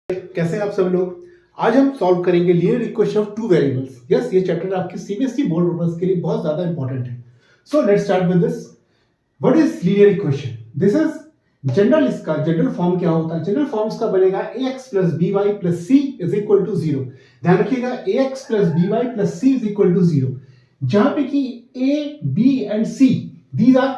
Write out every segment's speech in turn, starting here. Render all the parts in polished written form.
कैसे हैं आप सब लोग। आज हम सॉल्व करेंगे linear equation of two variables. Yes, ये चैप्टर आपके सीबीएसई बोर्ड पर्पस के लिए बहुत ज्यादा इंपॉर्टेंट है। So let's start with this. What is linear equation? This is general. इसका जनरल फॉर्म क्या होता है? जनरल फॉर्म इसका बनेगा ax plus B Y plus C is equal to zero. ध्यान रखिएगा, ax plus B Y plus C is equal to zero, जहां पे कि a b and c these are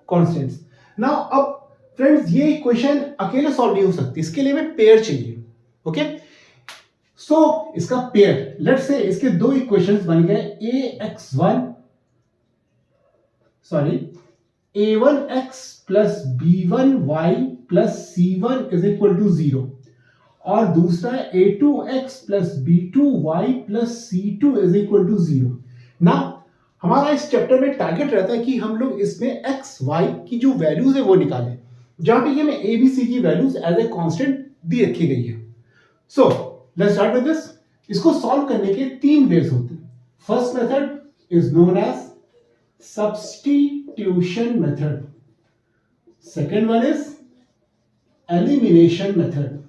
constants. Now अब फ्रेंड्स, ये equation अकेले सॉल्व नहीं हो सकती, इसके लिए हमें पेयर चाहिए। ओके, सो इसका पेयर, लेट्स से इसके दो इक्वेशंस बन गए a1x plus b1y plus c1 is equal to zero, और दूसरा a2x plus b2y plus c2 is equal to zero. ना हमारा इस चैप्टर में टारगेट रहता है कि हम लोग इसमें x y की जो वैल्यूज है वो निकालें, जहां पे हमें a b c की वैल्यूज एज ए कांस्टेंट दी रखी गई है। So let's start with this. इसको सॉल्व करने के तीन वेज होते हैं। First method is known as substitution method, second one is elimination method,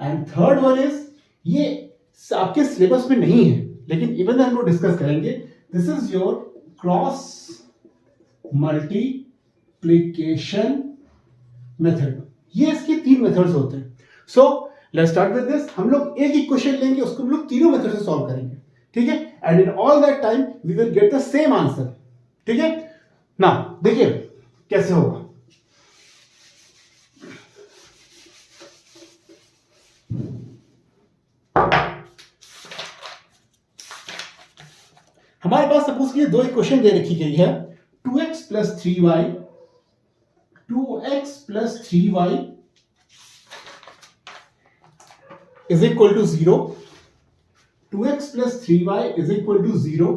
and third one is, ये आपके सिलेबस में नहीं है लेकिन इवन हम लोग डिस्कस करेंगे, this is your cross multiplication method. ये इसके तीन मेथड्स होते हैं। सो लेट्स स्टार्ट विद दिस। हम लोग एक इक्वेशन लेंगे, उसको हम लोग तीनों मेथड से सॉल्व करेंगे, ठीक है, and in all that time we will get the same answer, ठीक है ना। देखिए कैसे होगा। हमारे पास सपोज कीजिए दो इक्वेशन दे रखी गई है, 2x plus 3y, 2x plus 3y is equal to 0, 2x plus 3y is equal to 0,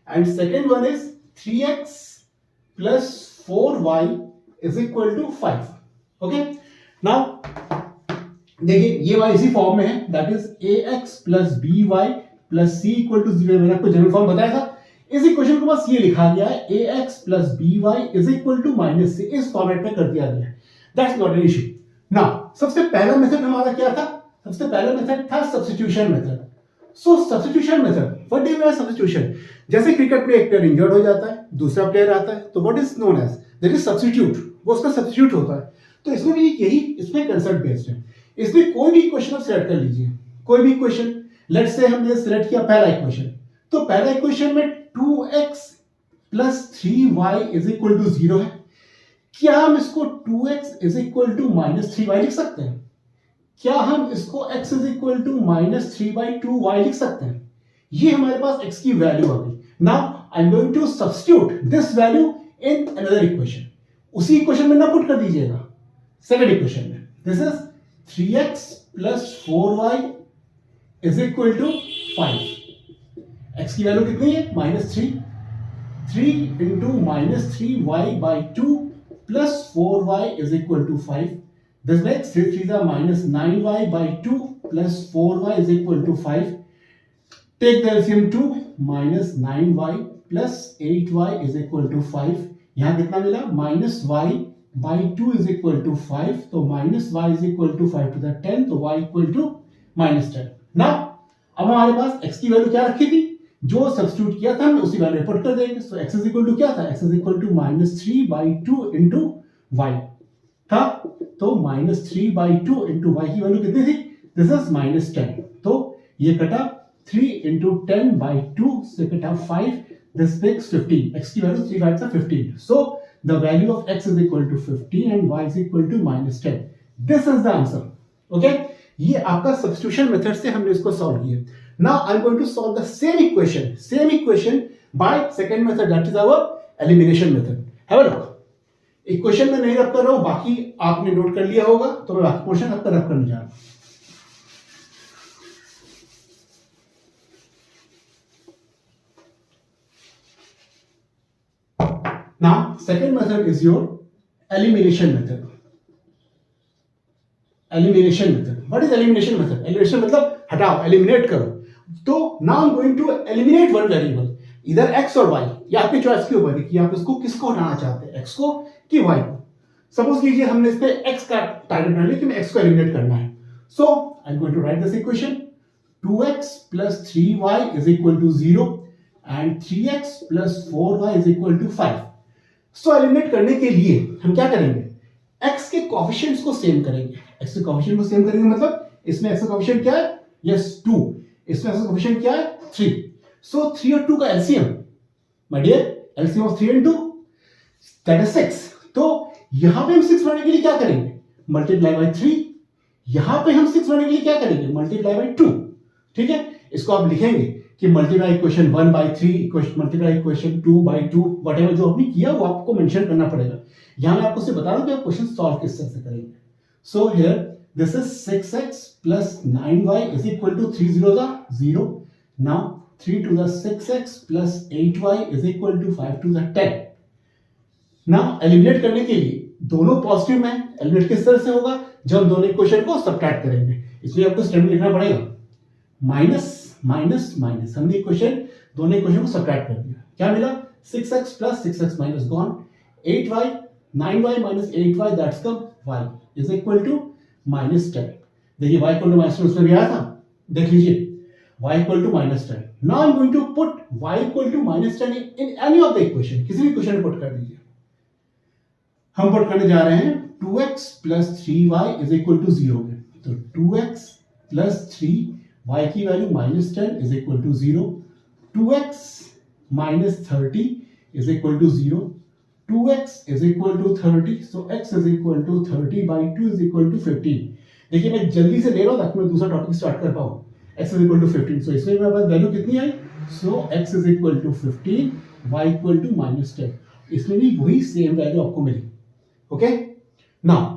and second one is 3x plus 4y is equal to 5. Okay, now देखिए ये y इसी फॉर्म में है, that is ax plus by plus c equal to 0। मैंने आपको general form बताया था। इस इक्वेशन को बस ये लिखा गया है ax plus by is equal to minus c, इस फॉर्मेट में कर दिया गया है। That's not an issue. Now सबसे पहला मेथड हमारा क्या था? सबसे पहला मेथड था substitution method. So substitution method, what do you mean substitution? जैसे क्रिकेट में एक प्लेयर इंजर्ड हो जाता है, दूसरा प्लेयर आता है, तो what is known as, that is substitute, वो उसका सब्स्टिट्यूट होता है। तो इसमें भी यही, इसमें कंसेप्ट बेस्ड है। इसमें कोई भी इक्वेशन आप सिलेक्ट कर लीजिए, कोई भी इक्वेशन। लेट्स से हमने सिलेक्ट किया पहला इक्वेशन, तो पहला इक्वेशन में 2x plus 3y is equal to 0 है। क्या हम इसको 2x is equal to minus 3y लिख सकते हैं? क्या हम इसको x is equal to minus 3/2y लिख सकते हैं? ये हमारे पास x की वैल्यू आ गई। Now I am going to substitute this value in another equation. उसी इक्वेशन में ना पुट कर दीजिएगा, सेकंड इक्वेशन में। This is 3x plus 4y is equal to 5। x की वैल्यू कितनी है? -3। 3 into -3y/2 plus 4y is equal to 5। This makes 3 3s are minus 9y/2 plus 4y is equal to 5. Take the LCM 2, minus 9y plus 8y is equal to 5. यहाँ कितना मिला? minus y/2 is equal to 5. तो minus y is equal to 5 to the 10, तो y equal to minus 10. Now अब हमारे पास x की value क्या रखी थी? जो सब्स्टिट्यूट किया था हम उसी वैल्यू पुट कर देंगे। So x is equal to क्या था? x is equal to -3/2 into y था, तो -3/2 इंटू y की वैल्यू कितनी थी? This is -10। तो ये कटा 3 इंटू 10/2 से कटा 5, दिस मेक्स 15। x की value 3 5 15। So the value of x is equal to 15 and y is equal to -10। This is the answer. Okay, ये आपका सब्स्टिट्यूशन मेथड से हमने इसको सॉल्व किया। Now I am going to solve the same equation by second method, that is our elimination method. Have a look. Equation में नहीं रख कर रहा हूं, बाकी आपने नोट कर लिया होगा, तो मैं बाकी क्वेश्चन आपका रख करने जा रहा हूं। Now second method is your elimination method. Elimination method, what is elimination method? Elimination मतलब हटाओ, एलिमिनेट करो। तो now I am going to eliminate one variable, इधर x और y, या आपकी चॉइस के ऊपर है कि आप इसको किसको हटाना चाहते हैं, x को कि y को। सपोज कीजिए हमने इस पे x का टारगेट बना लिया कि मैं x को एलिमिनेट करना है. So I am going to write this equation 2x plus 3y is equal to 0 and 3x plus 4y is equal to 5. So eliminate करने के लिए हम क्या करेंगे, x के कोएफिशिएंट्स को सेम करेंगे. x के कोएफिशिएंट को सेम करेंगे मतलब इसमें x का कोएफिशिएंट क्या है, यस 2, इसमें x का कोएफिशिएंट क्या है 3. सो 3 और 2 का LCM, my dear, LCM of 3 and 2 that is 6. तो यहां पे हम 6 बनाने के लिए क्या करेंगे, मल्टीप्लाई बाय 3. यहां पे हम 6 बनाने के लिए क्या करेंगे, मल्टीप्लाई बाय 2. ठीक है, इसको आप लिखेंगे कि multiply equation 1 by 3 equation multiply equation 2 by 2, whatever जो आपने किया वो आपको मेंशन करना पड़ेगा. यहां मैं आपको सिर्फ बता दूं कि आप क्वेश्चन सॉल्व किस तरह से करेंगे. So here this is 6x plus 9y is equal to 3 zeros are 0. Now 3 to the 6x plus 8y is equal to 5 to the 10. Now eliminate करने के लिए दोनों पॉजिटिव में, एलिमिनेट किस तरह से होगा, जब हम दोनों इक्वेशन को सब्ट्रैक्ट करेंगे. इसलिए आपको स्टेप लिखना पड़ेगा माइनस माइनस माइनस. हमने इक्वेशन दोनों इक्वेशन को सब्ट्रैक्ट कर दिया, क्या मिला 6x plus 6x minus gone 8y 9y minus 8y that's come y is equal to minus 10. देखिए y equal to minus 10 उसमें भी आया था, देख लीजिए y equal to minus 10. Now I'm going to put y equal to minus 10 in any of the equation. किसी भी equation में पुट कर दीजिए. हम पुट करने जा रहे हैं 2x plus 3y is equal to 0 में. तो 2x plus 3y की value minus 10 is equal to 0. 2x minus 30 is equal to 0. 2x is equal to 30. So x is equal to 30 by 2 is equal to 15. देखिए मैं जल्दी से ले रहा हूँ ताकि मैं दूसरा टॉपिक स्टार्ट कर पाऊँ. x is equal to 15. So इसमें मेरे पास वैल्यू कितनी आई, so x is equal to 15, y equal to minus 10. इसमें भी वही सेम वैल्यू आपको मिली. ओके, नाउ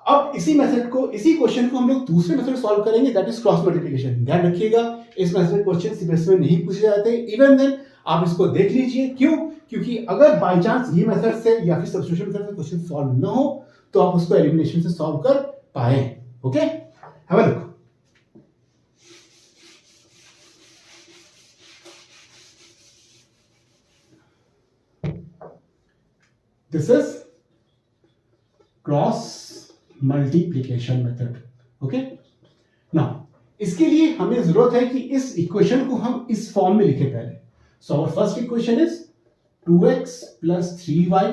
अब इसी मेथड को, इसी क्वेश्चन को हम लोग दूसरे मेथड सॉल्व करेंगे, दैट इज क्रॉस मल्टीप्लिकेशन. ध्यान रखिएगा इस मेथड क्वेश्चन सीबीएसई में नहीं पूछे जाते. इवन देन आप इसको देख लीजिए. क्यों, क्योंकि अगर बाय चांस ये मेथड से या फिर सब्स्टिट्यूशन मेथड से क्वेश्चन सॉल्व ना हो तो आप उसको एलिमिनेशन से सॉल्व कर पाए. Okay, have a look. This is cross multiplication method. Okay, now इसके लिए हमें जरूरत है कि इस इक्वेशन को हम इस फॉर्म में लिखें पहले. So our first equation is 2x plus 3y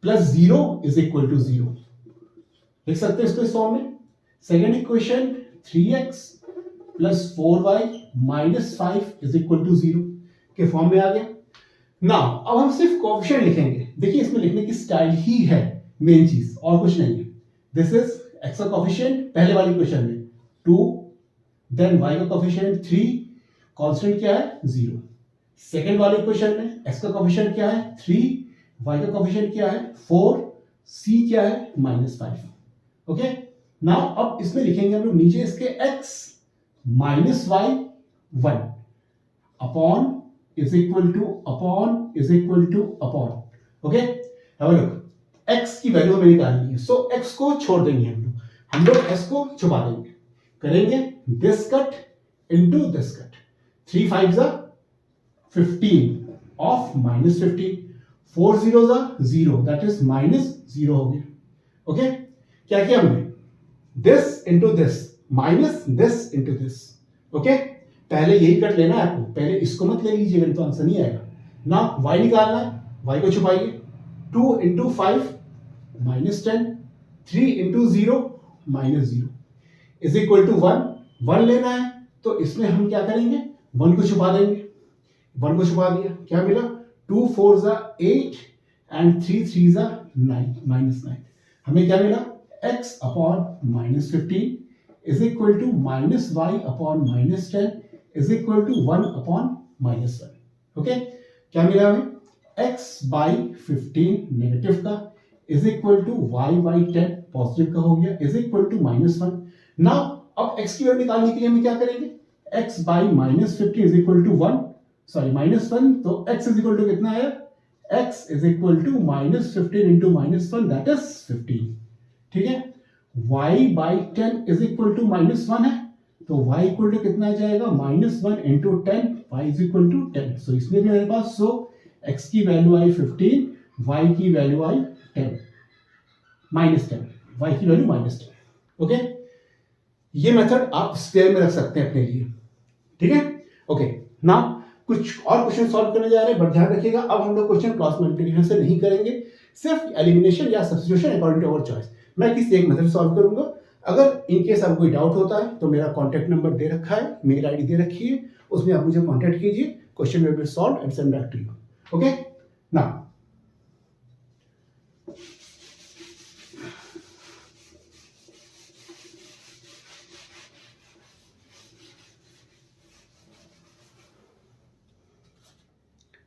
plus 0 is equal to 0. लिख सकते हैं इसको इस फॉर्म में. Second equation 3x plus 4y minus 5 is equal to 0 के फॉर्म में आ गया. नाउ अब हम सिर्फ कोएफिशिएंट लिखेंगे. देखिए इसमें लिखने की स्टाइल ही है मेन चीज, और कुछ नहीं है. दिस इज x का कोएफिशिएंट पहले वाली इक्वेशन में 2, देन y का कोएफिशिएंट 3, कांस्टेंट क्या है 0. सेकेंड वाली इक्वेशन में x का कोएफिशिएंट क्या है 3, y का कोएफिशिएंट क्या है 4, c क्या है -5. ओके, नाउ अब इसमें लिखेंगे हम लोग नीचे इसके x minus y 1 upon is equal to upon is equal to upon. Okay, have a look. x की वैल्यू हमें निकालनी है, सो x को छोड़ देंगे हम लोग s को छुपा देंगे. करेंगे this cut into this cut. 3 5s are 15 of minus 15. 4 zeros are 0, that is minus 0 हो गया. ओके, क्या किया हमने, this into this minus this into this. Okay, पहले यही कट लेना है आपको, पहले इसको मत ले लीजिएगा तो आंसर नहीं आएगा ना. y निकालना है, y को छुपाइए. 2 into 5 -10, 3 into 0 -0 is equal to 1. 1 लेना है तो इसमें हम क्या करेंगे, 1 को छुपा देंगे. 1 को छुपा दिया, क्या मिला 2 4s are 8 and 3 3s are 9 -9. हमें क्या मिला x upon -15 is equal to -y upon -10 is equal to 1 upon -1. Okay, क्या मिला हमें, x by 15 नेगेटिव का is equal to y by 10 positive का हो गया is equal to -1. नाउ अब x की वैल्यू निकालने के लिए हम क्या करेंगे, x by -15 is equal to 1, sorry -1. तो x is equal to कितना आया, x is equal to -15 into -1 that is 15. ठीक है, y by 10 is equal to -1 है तो y इक्वल टू कितना आ जाएगा, -1 into 10, y is equal to 10. So इसमें भी मेरे पास, सो x की वैल्यू आई 15, y की वैल्यू आई 10. -10, y की वैल्यू -10। ओके, ये मेथड आप स्क्वायर में रख सकते हैं अपने लिए, ठीक है। ओके, नाउ कुछ और क्वेश्चन सॉल्व करने जा रहे हैं, बट ध्यान रखिएगा अब हम लोग क्वेश्चन क्रॉस मल्टीप्लिकेशन से नहीं करेंगे, सिर्फ एलिमिनेशन या substitution according to our choice. मैं किसी एक मेथड सॉल्व करूंगा। अगर इन केस आपको कोई डाउट होता है तो मेरा कॉन्टैक्ट नंबर दे रखा है, मेल आईडी दे रखी है, उसमें आप मुझे कॉन्टैक्ट कीजिए, question will be solved and send back to you. Okay, now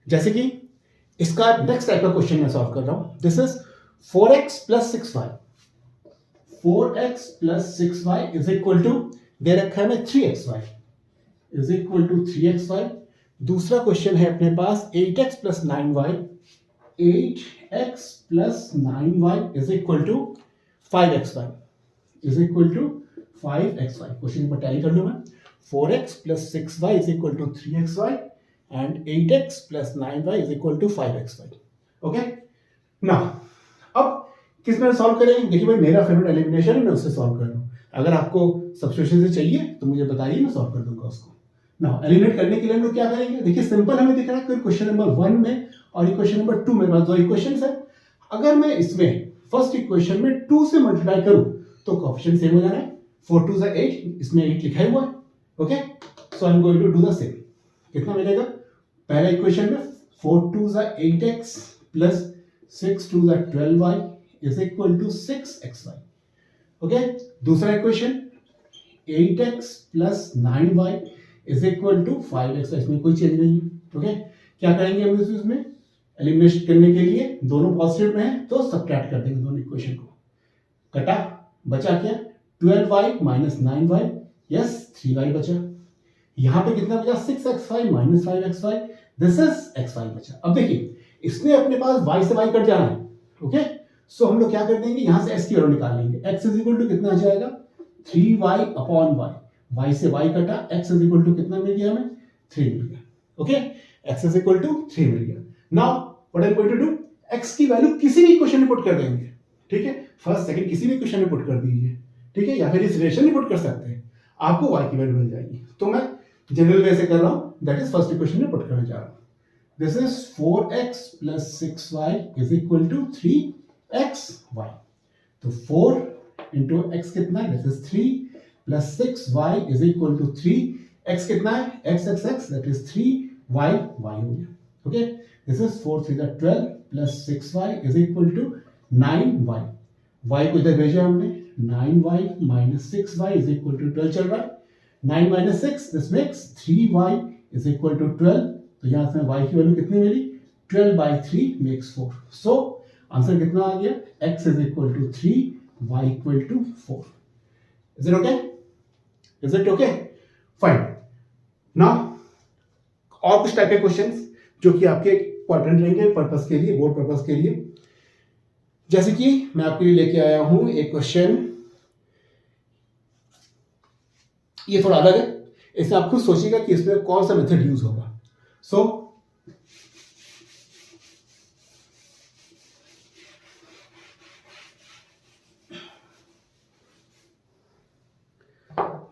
जैसे कि इसका नेक्स्ट टाइप का क्वेश्चन मैं सॉल्व कर रहा हूं। This is 4x plus 6y, 4x plus 6y is equal to, दे रखा है मैं 3xy is equal to 3xy। दूसरा क्वेश्चन है अपने पास 8x plus 9y, 8x plus 9y is equal to 5xy is equal to 5xy। Question पर tally कर लूं मैं, 4x plus 6y is equal to 3xy and 8x plus 9y is equal to 5xy. Okay, now अब किस में solve करेंगे? देखिए भाई, मेरा फेवरेट एलिमिनेशन है, मैं उससे सॉल्व कर रहा हूं। अगर आपको सब्स्टिट्यूशन से चाहिए तो मुझे बताइए, मैं सॉल्व कर दूंगा उसको। नाउ एलिमिनेट करने के लिए हम लोग क्या करेंगे? देखिए सिंपल हमें दिख रहा है क्वेश्चन नंबर 1 में और इक्वेशन नंबर 2 में, दो इक्वेशंस है। अगर मैं इसमें फर्स्ट इक्वेशन में 2 से मल्टीप्लाई करूं तो कोएफिशिएंट सेम हो जाना है, 4 2 = 8, इसमें 8 लिखा हुआ है। Okay, so I am going to do the same. कितना मिलेगा? पहला इक्वेशन में 4 2 = 8x plus 6 2 = 12y is equal to 6xy। Okay, दूसरा equation 8x plus 9y is equal to 5xy, इसमें कोई चेंज नहीं है। ओके, क्या करेंगे हम इसमें? एलिमिनेट करने के लिए दोनों पॉजिटिव में है तो सब्ट्रैक्ट कर देंगे दोनों इक्वेशन को। कटा, बचा क्या? 12y minus 9y, yes 3y बचा। यहां पे कितना बचा? 6xy minus 5xy, this is xy बचा। अब देखिए, इसमें अपने पास y से y कट जाना है। ओके, सो हम लोग क्या कर देंगे, यहां से s की वैल्यू निकाल लेंगे। x इज इक्वल टू कितना आ जाएगा? 3y अपॉन y, y से y कटा, x इज इक्वल टू कितना मिल गया हमें? 3 मिल गया। Okay, x is equal to 3 मिल गया। Now what I am going to do, x की वैल्यू किसी भी इक्वेशन में पुट कर देंगे, ठीक है। फर्स्ट सेकंड किसी भी इक्वेशन में पुट कर दीजिए, ठीक है, या फिर इस रिलेशन में पुट कर सकते हैं, आपको y की वैल्यू मिल जाएगी। तो मैं जनरल वे से कर रहा हूं, दैट इज फर्स्ट इक्वेशन में पुट करने जा रहा हूं। This is 4x plus 6y is equal to 3xy। तो 4 इंटू एक्स कितना है? This is 3 plus 6y is equal to 3। x कितना है? x that is 3y, y हो गया। Okay, this is 4 3 = 12 plus 6y is equal to 9y। y को इधर भेजा हमने, 9y minus 6y is equal to 12 चल रहा है। 9 minus 6, this makes 3y is equal to 12। तो यहाँ से y की वैल्यू कितनी मिली? 12/3 makes 4। सो आंसर कितना आ गया? x is equal to 3, y equal to 4। Is it okay? Is it okay? Fine. Now और कुछ टाइप के क्वेश्चंस जो कि आपके इंपॉर्टेंट रहेंगे पर्पस के लिए, बोर्ड पर्पस के लिए। जैसे कि मैं आपके लिए लेके आया हूं एक क्वेश्चन, ये थोड़ा अलग है, इसमें आप खुद सोचिएगा कि इसमें कौन सा मेथड यूज होगा। So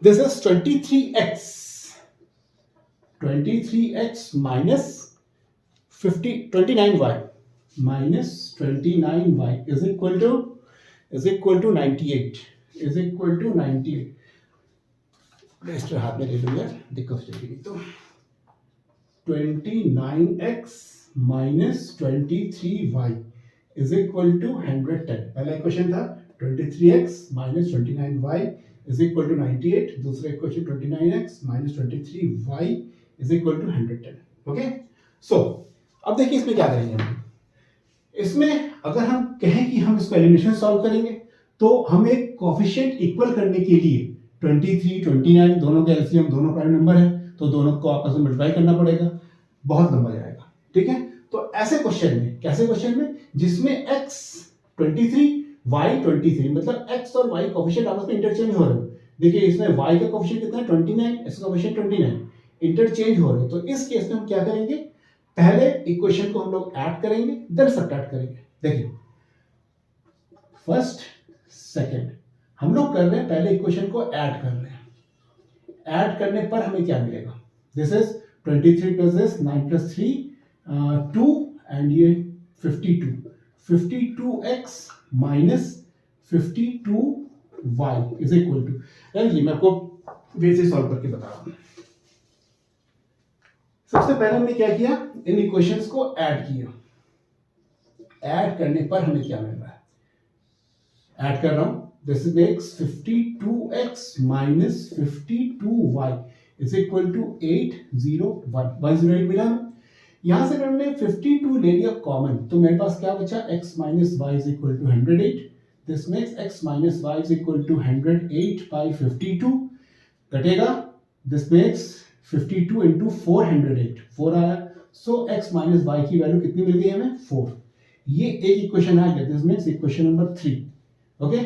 this is 23x minus 29y minus 29y is equal to 98 is equal to 98। Register हाथ में ले लूंगा, दिक्कत हो जाएगी। तो 29x minus 23y is equal to 110। पहला इक्वेशन था 23x minus 29y is equal to 98। दूसरा equation 29x minus 23y is equal to 110। Okay, so अब देखिए इसमें क्या करेंगे हम। इसमें अगर हम कहें कि हम इसको एलिमिनेशन सॉल्व करेंगे तो हम एक कोएफिशिएंट इक्वल करने के लिए 23 29 दोनों का एलसीएम, दोनों प्राइम नंबर है तो दोनों को आपस में मल्टीप्लाई करना पड़ेगा, बहुत लंबा जाएगा, ठीक है। तो ऐसे क्वेश्चन में, कैसे क्वेश्चन में जिसमें x 23 y 23, मतलब x और y कोएफिशिएंट आपस में इंटरचेंज हो रहे हो। देखिए इसमें y का कोएफिशिएंट कितना है? 29, x का कोएफिशिएंट 29, इंटरचेंज हो रहे हो। तो इस केस में हम क्या करेंगे, पहले इक्वेशन को हम लोग ऐड करेंगे, देन सब्ट्रैक्ट करेंगे। देखिए फर्स्ट सेकंड हम लोग कर रहे हैं, पहले इक्वेशन को ऐड कर रहे हैं। ऐड करने पर हमें क्या मिलेगा, this is 23 plus this 9 plus 3 2 and ये 52x minus 52y is equal to, यानी मैं आपको वे से सॉल्व करके बता रहा हूं। सबसे पहले हमने क्या किया, इन इक्वेशंस को ऐड किया। ऐड करने पर हमें क्या मिल रहा है, ऐड कर रहा हूं, this makes 52x minus 52y is equal to 801 108 मिला। यहां से मैंने 52 ले लिया कॉमन, तो मेरे पास क्या बचा, x minus y is equal to 108। this makes x minus y is equal to 108 by 52 कटेगा, this makes 52 into 408 4 आया, so x minus y की वैल्यू कितनी मिल गई हमें, 4। ये एक इक्वेशन आ गया, this makes equation number 3। Okay,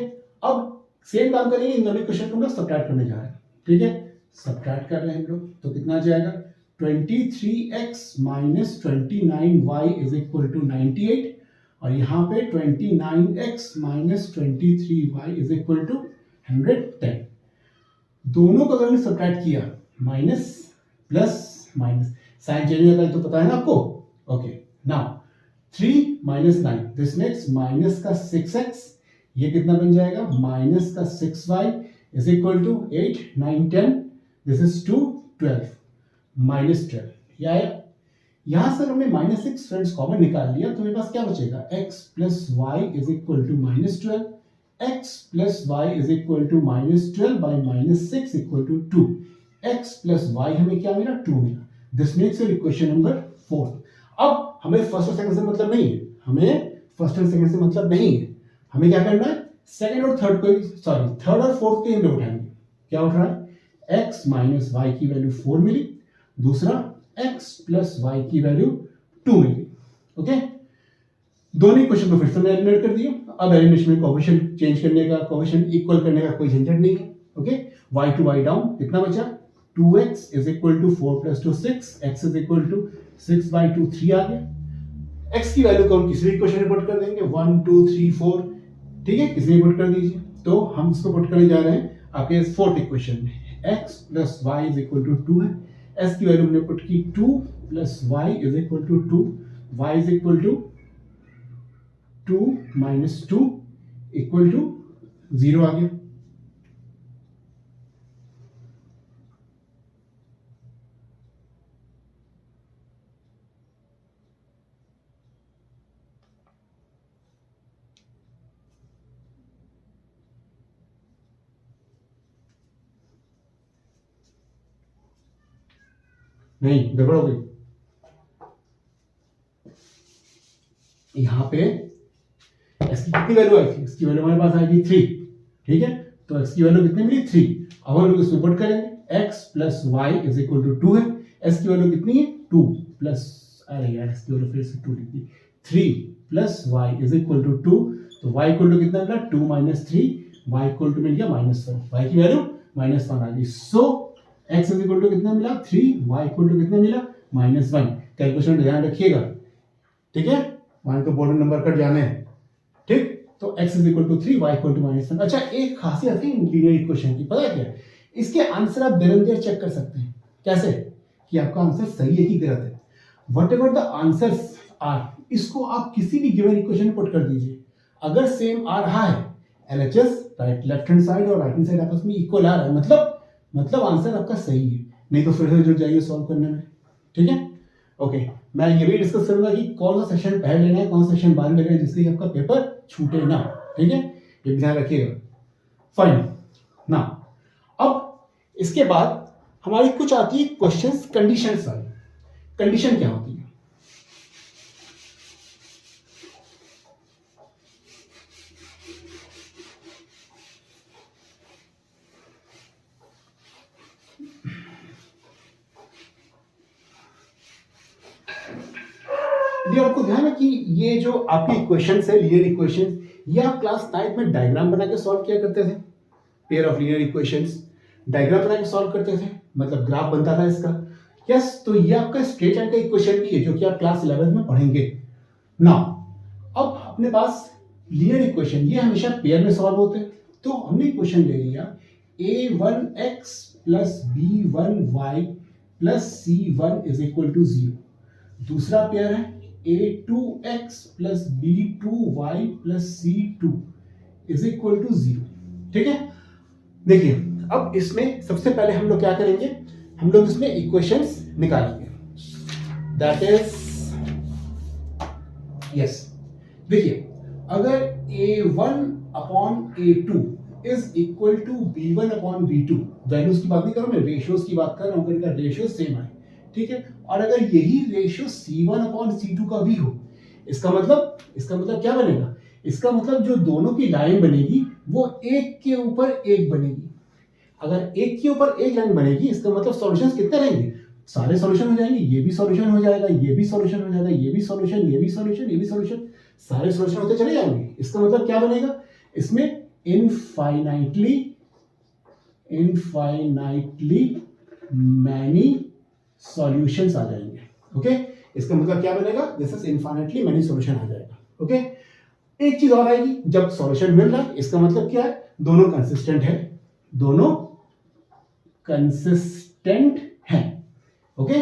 अब सेम काम करेंगे, इन दोनों क्वेश्चन को हम लोग सब्ट्रैक्ट करने जा रहे हैं। ठीक है, सब्ट्रैक्ट कर रहे हैं हम लोग, तो कितना आ जाएगा, 23x minus 29y is equal to 98 और यहाँ पे 29x minus 23y is equal to 110। दोनों को अगर हमने सब्ट्रैक्ट किया, minus plus minus, sign change होता है तो पता है ना आपको। Okay, now 3 minus 9 this makes minus का 6x, ये कितना बन जाएगा, माइनस का 6y is equal to 8 9 10 this is 2 12 minus 12। या यहां से हमने माइनस 6 फ्रेंड्स कॉमन निकाल लिया, तो मेरे पास क्या बचेगा, x plus y is equal to minus 12, x plus y is equal to minus 12 by minus 6 equal to 2, x plus y हमें क्या मिला, 2 मिला। This makes your equation number 4। अब हमें फर्स्ट और सेकंड से मतलब नहीं है, हमें फर्स्ट और सेकंड से मतलब नहीं है, हमें क्या करना है, सेकंड और थर्ड को, सॉरी थर्ड और फोर्थ के हम उठाएंगे। क्या उठ रहा है, x माइनस वाई की वैल्यू 4 मिली, दूसरा x प्लस वाई की वैल्यू 2 मिली। ओके, दोनों इक्वेशन को फिर से मैंने एलिमिनेट कर दिया। अब एलिमिनेशन में कोएफिशिएंट चेंज करने का, कोएफिशिएंट इक्वल करने का कोई झंझट नहीं है। Okay, y to y down, कितना बचा, 2x is equal to 4 plus 2 6, x is equal to 6 by 2 3 आ गया। x की वैल्यू को हम किसी भी इक्वेशन में पुट कर देंगे, 1 2 3 4, ठीक है, किसी में पुट कर दीजिए। तो हम इसको पुट करने जा रहे हैं आपके फोर्थ इक्वेशन में, x plus y is equal to 2 है, s की वैल्यू हमने पुट की 2 plus y is equal to 2, y is equal to 2 minus 2 equal to 0 आ गया। नहीं, गड़बड़ हो गई। यहां पे x की कितनी वैल्यू आई थी, इसकी वैल्यू हमारे पास आएगी 3। ठीक है, तो x की वैल्यू कितनी मिली, 3। अब हम लोग इसमें पुट करेंगे, x plus y is equal to 2 है, s की वैल्यू कितनी है, 2 प्लस, अरे यार इसकी वैल्यू फिर से 2 लिख दी, 3 plus y is equal to 2, तो y इक्वल टू कितना मिला, 2 माइनस 3, y इक्वल टू मिल गया -1, y की वैल्यू -1 आ गई। So x is equal to कितना मिला, 3, y इक्वल टू कितना मिला, -1। कैलकुलेशन में ध्यान रखिएगा, ठीक है, वहां तो बोर्ड नंबर कट जाने हैं। ठीक, तो x is equal to 3, y equal to -1। अच्छा, एक खासियत है लीनियर इक्वेशन की, पता है क्या, इसके आंसर आप देर देर चेक कर सकते हैं। कैसे, कि आपका आंसर सही है कि गलत है। Whatever the answers are, इसको आप किसी भी गिवन इक्वेशन में पुट कर दीजिए, अगर सेम आ रहा है, LHS right left hand side और राइट हैंड साइड आपस में इक्वल आ रहा है, मतलब आंसर आपका सही है, नहीं तो फिर से जुट जाइए सॉल्व करने में। ठीक है, ओके, मैं ये भी डिस्कस करूंगा कि कौन सा सेक्शन पहले लेना है, कौन सा सेक्शन बाद में लेना है, जिससे आपका पेपर छूटे ना। ठीक है, ये ध्यान रखिएगा। फाइन ना, अब इसके बाद हमारी कुछ आती है क्वेश्चंस कंडीशंस वाली। कंडीशन क्या होती है, ये आपको ध्यान है कि ये जो आपकी इक्वेशंस है, लीनियर इक्वेशंस, ये आप क्लास 9 में डायग्राम बना के सॉल्व किया करते थे। Pair of linear equations diagram बना के सॉल्व करते थे, मतलब ग्राफ बनता था इसका। यस, तो ये आपका स्ट्रेट लाइन का इक्वेशन भी है, जो कि आप क्लास 11 में पढ़ेंगे ना। अब अपने पास लीनियर इक्वेशन ये हमेशा पेयर में सॉल्व होते हैं, तो हमने इक्वेशन ले लिया a1x plus b1y plus c1 is equal to 0। दूसरा पेयर है a2x plus b2y plus c2 is equal to 0। ठीक है, देखिए अब इसमें सबसे पहले हम लोग क्या करेंगे, हम लोग इसमें इक्वेशंस निकालेंगे, दैट इज यस। देखिए अगर a1 upon a2 is equal to b1 upon b2, values की बात नहीं कर रहा हूं मैं, रेशियोज की बात कर रहा हूं, अगर इनका रेशियो सेम है, ठीक है, और अगर यही रेशियो c1 अपॉन c2 का भी हो, इसका मतलब क्या बनेगा, इसका मतलब जो दोनों की लाइन बनेगी वो एक के ऊपर एक बनेगी। अगर एक के ऊपर एक लाइन बनेगी इसका मतलब सॉल्यूशंस कितने रहेंगे, सारे सॉल्यूशन हो जाएंगे, ये भी सॉल्यूशन हो जाएगा, ये भी सॉल्यूशन हो जाएगा, ये भी सॉल्यूशन, ये भी सॉल्यूशन, ये भी सॉल्यूशन, सारे सॉल्यूशन होते चले जाएंगे। इसका मतलब क्या बनेगा, इसमें इनफाइनाइटली मैनी सॉल्यूशंस आ जाएंगे। ओके, इसका मतलब क्या बनेगा, this is infinitely many solution आ जाएगा। ओके, एक चीज और आएगी, जब सॉल्यूशन मिल रहा है इसका मतलब क्या है, दोनों कंसिस्टेंट है, दोनों कंसिस्टेंट है। ओके,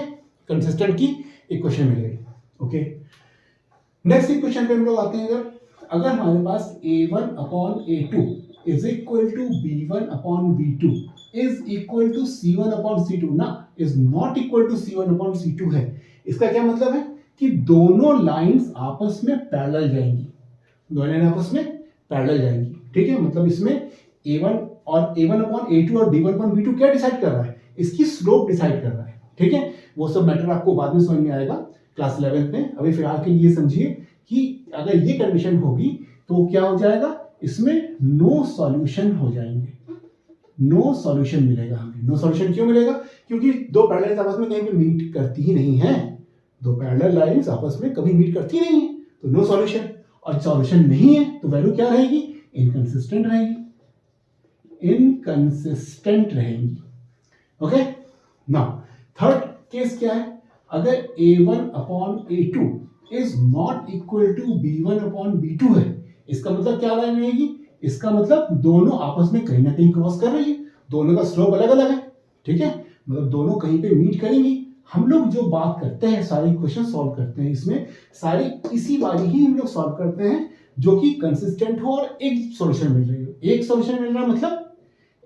कंसिस्टेंट की इक्वेशन मिल गई। ओके, नेक्स्ट इक्वेशन पे हम लोग आते हैं, अगर हमारे पास a1 upon a2 is equal to b1 upon b2 is equal to c1 upon c2 ना, is not equal to c1 upon c2 है, इसका क्या मतलब है कि दोनों लाइंस आपस में पैरेलल जाएंगी, दोनों लाइन आपस में पैरेलल जाएंगी। ठीक है, मतलब इसमें a1 अपॉन a2 और b1 अपॉन b2 क्या डिसाइड कर रहा है, इसकी स्लोप डिसाइड कर रहा है। ठीक है, वो सब मैटर आपको बाद में समझ में आएगा क्लास 11 में, अभी फिलहाल के लिए समझिए कि अगर ये कंडीशन होगी तो क्या हो जाएगा, इसमें नो सॉल्यूशन हो जाएंगे, नो सॉल्यूशन मिलेगा हमें। नो सॉल्यूशन क्यों मिलेगा, क्योंकि दो पैरेलल आपस में कहीं भी मीट करती ही नहीं है, दो पैरेलल लाइंस आपस में कभी मीट करती नहीं है, तो नो सॉल्यूशन। और सॉल्यूशन नहीं है तो वैल्यू क्या रहेगी, इनकंसिस्टेंट रहेगी, इनकंसिस्टेंट रहेगी। ओके, नाउ थर्ड केस क्या है, अगर a1 upon a2 is not equal to b1 upon b2 है, इसका मतलब क्या लाइन रहेगी, इसका मतलब दोनों आपस में कहीं ना कहीं क्रॉस कर रही है, दोनों का स्लोप अलग अलग है। ठीक है, मतलब दोनों कहीं पे मीट करेंगी। हम लोग जो बात करते हैं, सारी क्वेश्चन सॉल्व करते हैं, इसमें सारी इसी वाली ही हम लोग सॉल्व करते हैं जो कि कंसिस्टेंट हो और एक सॉल्यूशन मिल रही हो। एक सॉल्यूशन मिल रहा मतलब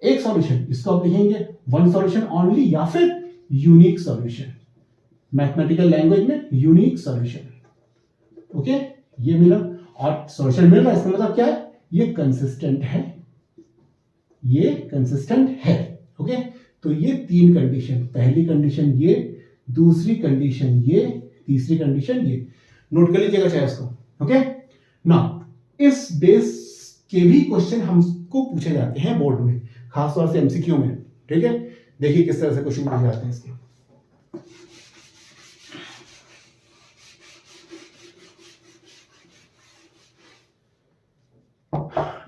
एक सॉल्यूशन, इसको आप लिखेंगे वन सॉल्यूशन ओनली या फिर यूनिक सॉल्यूशन, मैथमेटिकल लैंग्वेज में यूनिक सॉल्यूशन। ओके, ये मिला और सॉल्यूशन मिल रहा है, इसका मतलब क्या है, ये कंसिस्टेंट है, ये कंसिस्टेंट है। ओके, तो ये तीन कंडीशन, पहली कंडीशन ये, दूसरी कंडीशन ये, तीसरी कंडीशन ये, नोट कर लीजिएगा चाहे इसको। ओके, ना इस बेस के भी क्वेश्चन हमको पूछे जाते हैं बोर्ड में, खासतौर से एमसीक्यू में। ठीक है, देखिए किस तरह से क्वेश्चन पूछे जाते हैं इसके।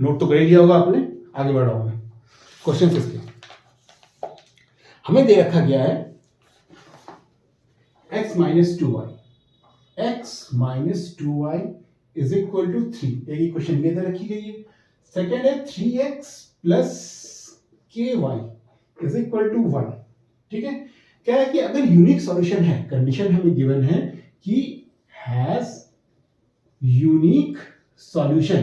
नोट तो कर ही लिया होगा आपने, आगे बढ़ रहा हूं मैं। क्वेश्चन इसके हमें दे रखा गया है x minus 2y is equal to 3, एक इक्वेशन ये दे रखी गई है। सेकेंड है 3x plus ky is equal to 1। ठीक है, क्या है कि अगर यूनिक सॉल्यूशन है, कंडीशन हमें गिवन है कि हैज यूनिक सॉल्यूशन,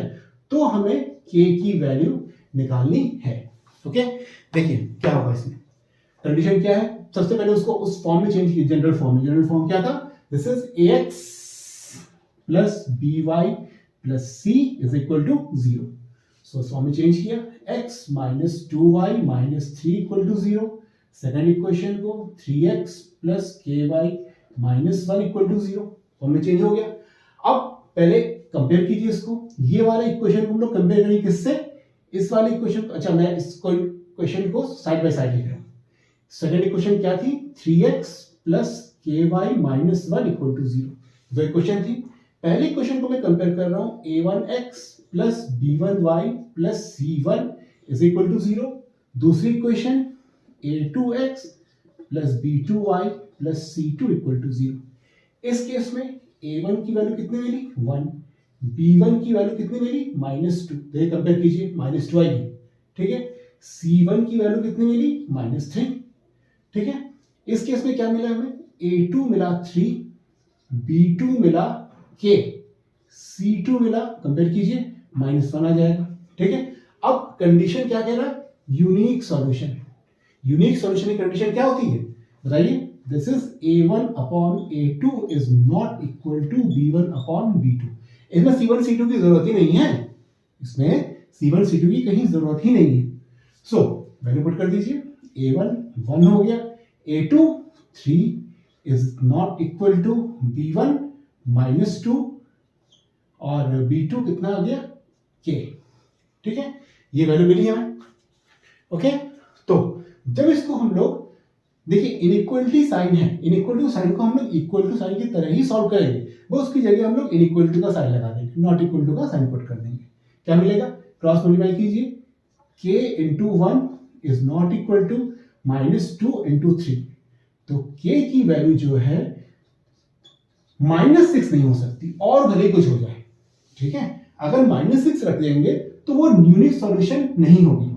तो हमें k की वैल्यू निकालनी है। ओके, देखिए क्या होगा इसमें, कंडीशन क्या है, सबसे पहले उसको उस फॉर्म में चेंज कीजिए, जनरल फॉर्म में। जनरल फॉर्म क्या था, this is ax plus by plus c is equal to 0। So इस फॉर्म में चेंज किया, x minus 2y minus 3 equal to 0। Second equation को 3x plus ky minus 1 equal to 0, form में change हो गया। अब पहले कंपेयर कीजिए इसको, ये वाला इक्वेशन को हम लोग कंपेयर करेंगे किससे, इस वाले इक्वेशन। अच्छा, मैं इस इक्वेशन को साइड बाय साइड लिख रहा हूं। सेकेंड इक्वेशन क्या थी, 3x plus ky minus 1 equal to 0, दो इक्वेशन थी। पहले इक्वेशन को मैं कंपेयर कर रहा हूं, a1x plus b1y plus c1 is equal to 0। दूसरी equation a2x plus b2y plus c2 equal to 0। इस केस में a1 की वैल्यू कितनी मिली, 1, B1 की वैल्यू कितनी मिली -2, देखिए कंपेयर कीजिए -2 आएगी, ठीक है। C1 की वैल्यू कितनी मिली -3, ठीक है। इस केस में क्या मिला हमें, A2 मिला 3, B2 मिला K, C2 मिला, कंपेयर कीजिए -1 आ जाएगा, ठीक है। अब कंडीशन क्या कह रहा है, यूनिक सॉल्यूशन। यूनिक सॉल्यूशन की कंडीशन क्या होती है बताइए, this is A1 upon A2 is not equal to B1 upon B2। इसमें C1 C2 की जरूरत ही नहीं है, इसमें C1 C2 की कहीं जरूरत ही नहीं है। सो वैल्यू पुट कर दीजिए, A1 1 हो गया, A2 3 is not equal to B1 -2 और B2 कितना आ गया K, ठीक है। ये वैल्यू मिली हमें, ओके। तो जब इसको हम लोग देखिए इनइक्वलिटी साइन है, इनइक्वलिटी साइन को हम लोग इक्वल टू साइन की तरह ही सॉल्व करेंगे, वो उसकी जगह हम लोग इनइक्वलिटी का साइन लगा देंगे, नॉट इक्वल टू का साइन पुट कर देंगे। क्या मिलेगा, क्रॉस मल्टीप्लाई कीजिए, k into 1 is not equal to -2 into 3, तो k की वैल्यू जो है -6 नहीं हो सकती, और भले कुछ हो जाए, ठीक है। अगर -6 रख देंगे तो वो यूनिक सॉल्यूशन नहीं होगी,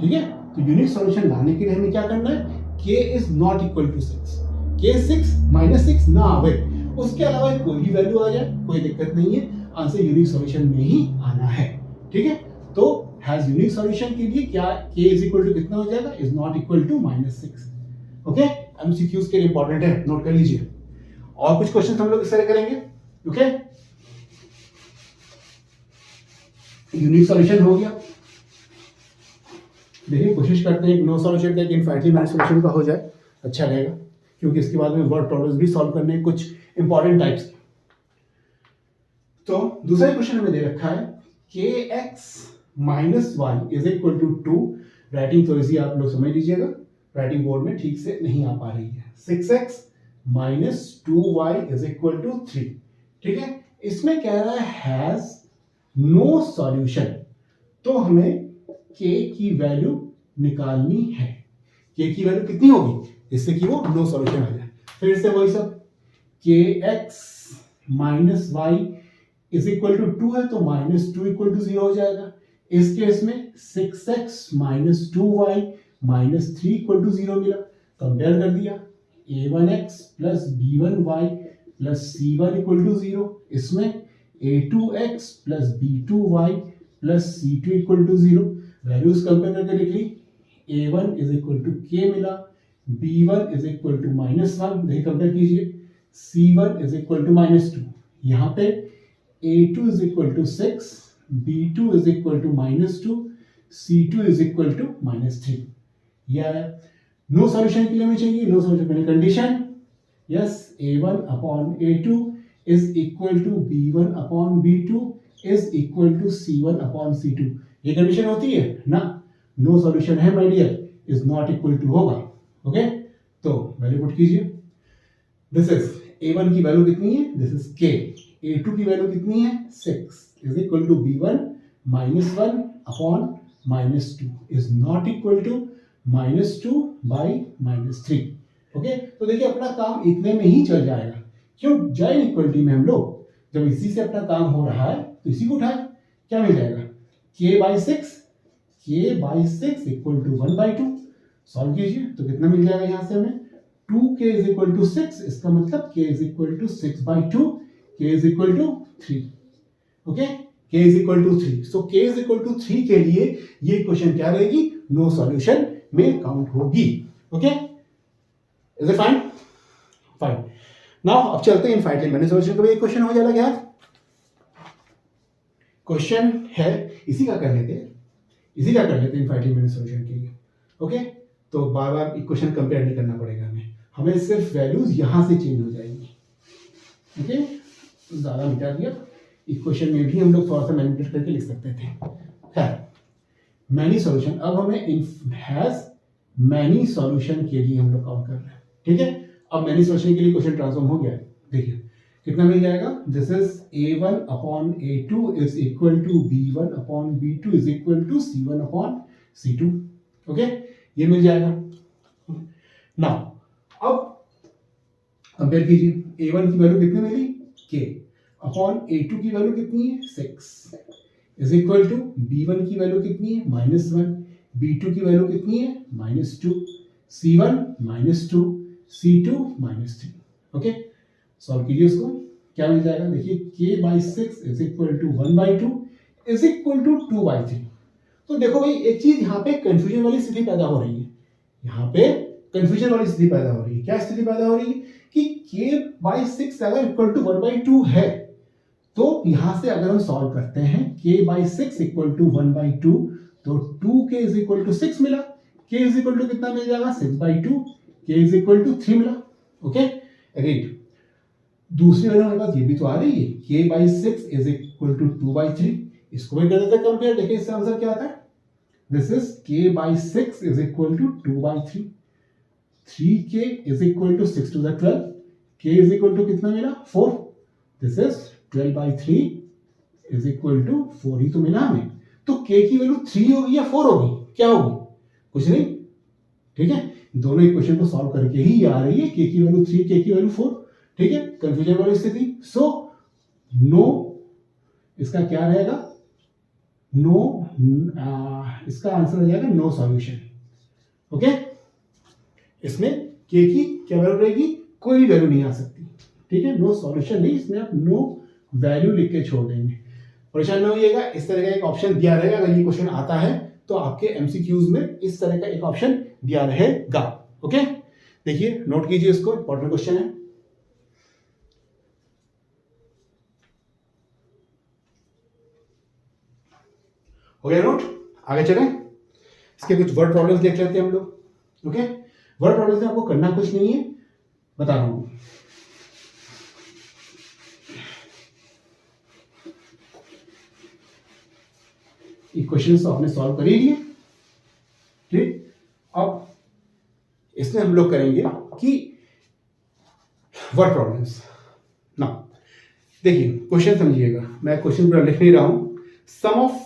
ठीक है। तो यूनिक सॉल्यूशन लाने के लिए हमें क्या करना है, k is not equal to 6, k 6 -6 ना आवे, उसके अलावा कोई भी वैल्यू आ जाए कोई दिक्कत नहीं है, आंसर यूनिक सॉल्यूशन में ही आना है, ठीक है। तो हैज यूनिक सॉल्यूशन के लिए क्या k इज इक्वल टू कितना हो जाएगा, is not equal to -6, okay. MCQs के लिए इंपॉर्टेंट है, नोट कर लीजिए। और कुछ क्वेश्चन हम लोग इस तरह करेंगे, ओके। यूनिक सॉल्यूशन हो गया, देखिए कोशिश करते हैं नो सॉल्यूशन का इनफाइनाइटली मैनी सॉल्यूशन का हो जाए, अच्छा रहेगा, क्योंकि इसके बाद में वर्ड प्रॉब्लम्स भी सॉल्व करने हैं कुछ इंपॉर्टेंट टाइप्स के। तो दूसरा क्वेश्चन हमें दे रखा है kx minus y is equal to 2, writing थोड़ी सी आप लोग समझ लीजिएगा, राइटिंग बोर्ड में ठीक से नहीं आ पा रही है। 6x minus 2y is equal to 3, ठीक है। इसमें कह रहा है हैज नो सॉल्यूशन, तो हमें k की वैल्यू निकालनी है। k की वैल्यू कितनी होगी, इससे कि वो नो सॉल्यूशन आ जाए। फिर से वही सब, kx minus y is equal to 2 है, तो -2 इक्वल टू 0 हो जाएगा। इस केस में 6x minus 2y minus 3 equal to 0 मिला, कंपेयर कर दिया, a1x plus b1y plus c1 equal to 0, इसमें a2x plus b2y plus c2 equal to 0, values compare करके लिख ली, a1 is equal to k मिला, b1 इज इक्वल टू -1, देखिए compare कीजिए, c1 इज इक्वल टू -2, यहाँ पे a2 is equal to 6, b2 is equal to -2, c2 is equal to -3, यह आया। नो सॉल्यूशन के लिए हमें चाहिए, नो सॉल्यूशन के लिए condition, yes, a1 upon a2 is equal to b1 upon b2 is equal to c1 upon c2, ये condition होती है ना। नो सॉल्यूशन है my dear, is not equal to होगा, ओके। तो वैल्यू पुट कीजिए, दिस इज a1 की value कितनी है, दिस इज k, a2 की वैल्यू कितनी है 6 is equal to b1 -1 upon -2 is not equal to -2 by -3, okay. तो देखिए अपना काम इतने में ही चल जाएगा, क्यों, जॉइन इक्वलिटी में हम लोग जब इसी से अपना काम हो रहा है तो इसी को उठाए, क्या मिल जाएगा, k by 6 equal to 1/2, solve कीजिए तो कितना मिल जाएगा, यहाँ से हमें 2k इज इक्वल टू 6, इसका मतलब k is equal to 6/2, k is equal to 3, okay, k is equal to 3, so k is equal to 3 के लिए ये क्वेश्चन क्या रहेगी, नो सॉल्यूशन में काउंट होगी, okay. Is it fine, fine. Now अब चलते हैं इनफाइनाइटली मैनी सॉल्यूशन का भी एक क्वेश्चन हो जाएगा क्या, क्वेश्चन है इसी का कर लेते इनफाइनाइटली मैनी सॉल्यूशन के लिए, ओके। तो बार बार इक्वेशन कंपेयर नहीं करना पड़ेगा हमें सिर्फ वैल्यूज यहां से चेंज हो जाएंगी, ओके। ज्यादा मिटा दिया, इक्वेशन में भी हम लोग थोड़ा सा मैनिपुलेट करके लिख सकते थे। खैर, मैनी सॉल्यूशन, अब हमें हैज मैनी सॉल्यूशन के लिए हम लोग काउंट कर रहे हैं, ठीक है। अब मैनी सॉल्यूशन के लिए क्वेश्चन ट्रांसफॉर्म हो गया है, देखिए कितना मिल जाएगा, this is a1 upon a2 is equal to b1 upon b2 is equal to c1 upon c2, okay, ये मिल जाएगा। नाउ अब कंपेयर कीजिए, a1 की वैल्यू कितनी मिली, k, अपॉन a2 की वैल्यू कितनी है 6 इज इक्वल टू b1 की वैल्यू कितनी है -1, b2 की वैल्यू कितनी है -2, c1 -2, c2 -3। ओके, सॉल्व कीजिए इसको, क्या मिल जाएगा देखिए k/6 is equal to 1/2 is equal to 2/3। तो देखो भाई एक चीज यहाँ पे कंफ्यूजन वाली स्थिति पैदा हो रही है, यहाँ पे कंफ्यूजन वाली स्थिति पैदा हो रही है। क्या स्थिति पैदा हो रही है कि k/6 अगर इक्वल टू 1/2 है तो यहां से अगर हम सॉल्व करते हैं k/6 इक्वल टू 1/2 तो 2k इज इक्वल टू 6 मिला, k इज इक्वल टू कितना मिल जाएगा 6/2, k इज इक्वल टू 3 मिला। Okay agreed. दूसरी वाली हमारे पास ये भी तो आ रही है k/6 इज इक्वल टू 2/3, इसको भी कर देते हैं कंपेयर, देखिए इसका आंसर क्या आता है। This is k/6 is equal to 2/3, 3k is equal to 6 to the 12, k is equal to कितना मिला 4, this is 12/3 is equal to 4 ही तो मिला हमें। तो k की वैल्यू 3 होगी या 4 होगी, क्या होगी, कुछ नहीं, ठीक है। दोनों इक्वेशन को सॉल्व करके ही ये आ रही है k की वैल्यू 3, k की वैल्यू 4, ठीक है। कंफ्यूजन वाली स्थिति, सो नो, इसका क्या रहेगा नो, इसका आंसर हो जाएगा नो सॉल्यूशन। ओके, इसमें k की क्या वैल्यू रहेगी, कोई वैल्यू नहीं आ सकती, ठीक है। नो सॉल्यूशन नहीं, इसमें आप नो वैल्यू लिख के छोड़ देंगे। परेशान न होइएगा, इस तरह का एक ऑप्शन दिया रहेगा, अगर ये क्वेश्चन आता है तो आपके एमसीक्यूज में इस तरह का एक ऑप्शन दिया रहेगा। ओके, देखिए नोट कीजिए इसको, इंपॉर्टेंट क्वेश्चन है। हो गया नोट, आगे चलें। इसके कुछ वर्ड प्रॉब्लम्स देख लेते हैं हम लोग। ओके, वर्ड प्रॉब्लम्स में आपको करना कुछ नहीं है, बता रहा हूं। इक्वेशंस तो आपने सॉल्व कर ही लिए, ठीक। अब इसमें हम लोग करेंगे कि वर्ड प्रॉब्लम्स ना। देखिए क्वेश्चन समझिएगा, मैं क्वेश्चन पूरा लिख नहीं रहा हूं। Sum of